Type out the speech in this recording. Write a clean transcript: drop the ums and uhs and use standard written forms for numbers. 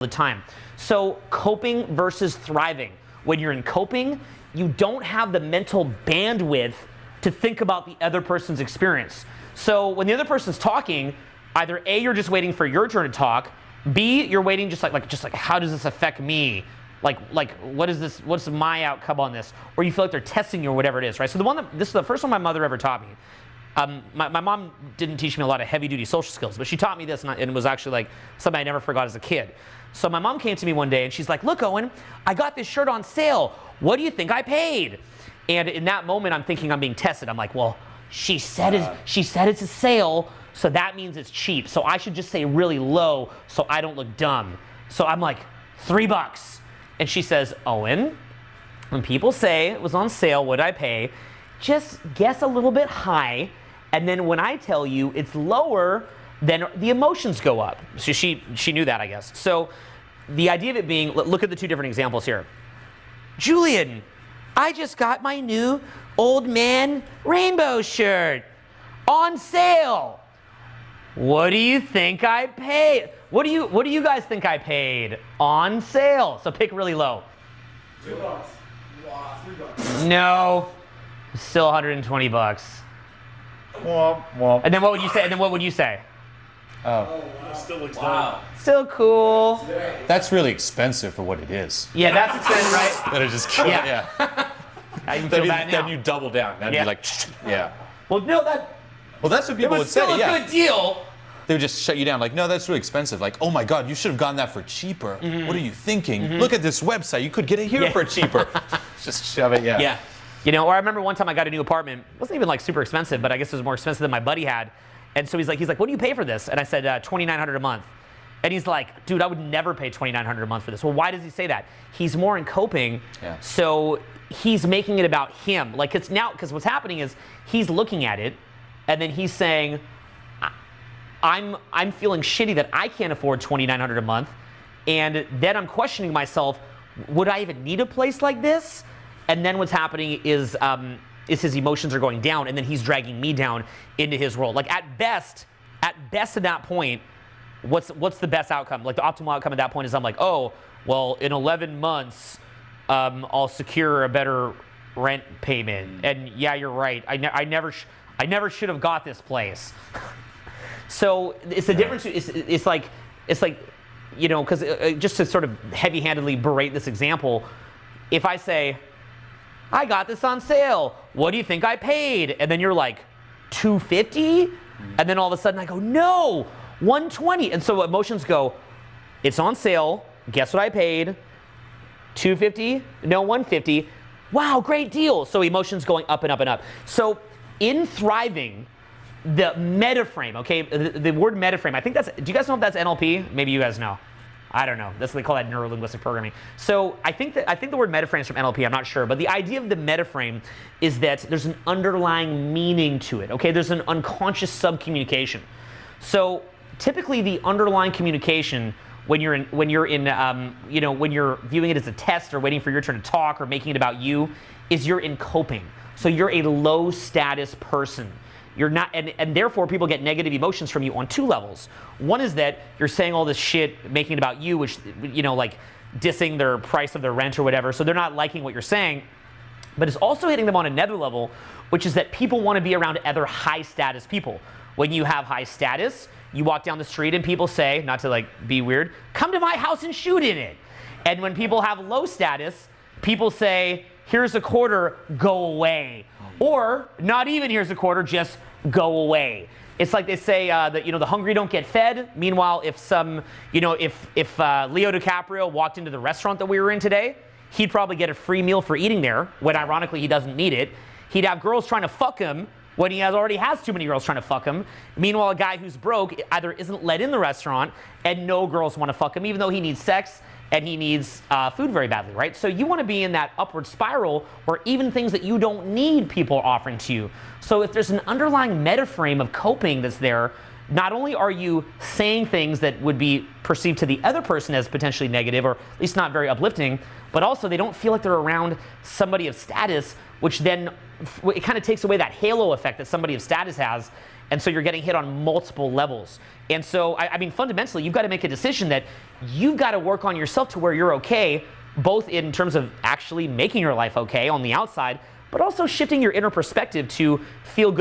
the time. So coping versus thriving. When you're in coping, you don't have the mental bandwidth to think about the other person's experience. So when the other person's talking, either A, you're just waiting for your turn to talk, B, you're waiting just like how does this affect me? Like what is this, what's my outcome on this? Or you feel like they're testing you or whatever it is, right? So this is the first one my mother ever taught me. My mom didn't teach me a lot of heavy-duty social skills, but she taught me this, and it was actually like something I never forgot as a kid. So my mom came to me one day, and she's like, look, Owen, I got this shirt on sale. What do you think I paid? And in that moment, I'm thinking I'm being tested. I'm like, well, she said it's a sale, so that means it's cheap. So I should just say really low so I don't look dumb. So I'm like, $3. And she says, Owen, when people say it was on sale, what did I pay? Just guess a little bit high, and then when I tell you it's lower, then the emotions go up. So she knew that, I guess. So the idea of it being, look at the two different examples here. Julien, I just got my new old man rainbow shirt on sale. What do you think I paid? What do you guys think I paid on sale? So pick really low. $2. Wow, $3. No, still 120 bucks. Well. And then what would you say? And then what would you say? Oh. Still looks Wow. Still cool. That's really expensive for what it is. Yeah, that's expensive, right? That I just Yeah. I even feel bad now. Then you double down. Then Yeah. you're like, yeah. Well, no, that Well, that's what it people was would say. still a Yeah. good deal. They would just shut you down. Like, no, that's really expensive. Like, oh my God, you should have gotten that for cheaper. What are you thinking? Look at this website. You could get it here Yeah. for cheaper. Just shove it. Yeah. Yeah. You know, or I remember one time I got a new apartment. It wasn't even like super expensive, but I guess it was more expensive than my buddy had. And so he's like, what do you pay for this? And I said, $2,900 a month. And he's like, dude, I would never pay $2,900 a month for this. Well, why does he say that? He's more in coping. Yeah. So he's making it about him. Like it's now, because what's happening is he's looking at it, and then he's saying, I'm feeling shitty that I can't afford $2,900 a month. And then I'm questioning myself, would I even need a place like this? And then what's happening is his emotions are going down, and then he's dragging me down into his role. Like at best at that point, what's the best outcome? Like the optimal outcome at that point is I'm like, oh, well, in 11 months, I'll secure a better rent payment. And yeah, you're right. I never should have got this place. So it's the difference. It's like, you know, because just to sort of heavy-handedly berate this example, if I say, I got this on sale, what do you think I paid? And then you're like, $250? And then all of a sudden I go, no, $120. And so emotions go, it's on sale, guess what I paid? $250? No, $150. Wow, great deal. So emotions going up and up and up. So in thriving, the meta frame, okay, the word meta frame, I think that's, do you guys know if that's NLP? Maybe you guys know. I don't know. They call that neuro-linguistic programming. So I think the word meta frame is from NLP. I'm not sure, but the idea of the meta frame is that there's an underlying meaning to it. Okay, there's an unconscious subcommunication. So typically, the underlying communication when you're viewing it as a test or waiting for your turn to talk or making it about you is you're in coping. So you're a low status person. You're not, and therefore people get negative emotions from you on two levels. One is that you're saying all this shit, making it about you, which, you know, like dissing their price of their rent or whatever, so they're not liking what you're saying. But it's also hitting them on another level, which is that people want to be around other high status people. When you have high status, you walk down the street and people say, not to like be weird, come to my house and shoot in it. And when people have low status, people say, here's a quarter, go away. Or not even here's a quarter, just go away. It's like they say that, you know, the hungry don't get fed. Meanwhile, if some, you know, if Leo DiCaprio walked into the restaurant that we were in today, he'd probably get a free meal for eating there, when ironically he doesn't need it. He'd have girls trying to fuck him when he already has too many girls trying to fuck him. Meanwhile, a guy who's broke either isn't let in the restaurant and no girls want to fuck him, even though he needs sex and he needs food very badly, right? So you want to be in that upward spiral where even things that you don't need, people are offering to you. So if there's an underlying meta frame of coping that's there, not only are you saying things that would be perceived to the other person as potentially negative or at least not very uplifting, but also they don't feel like they're around somebody of status, which then it kind of takes away that halo effect that somebody of status has. And so you're getting hit on multiple levels. And so, I mean, fundamentally, you've got to make a decision that you've got to work on yourself to where you're okay, both in terms of actually making your life okay on the outside, but also shifting your inner perspective to feel good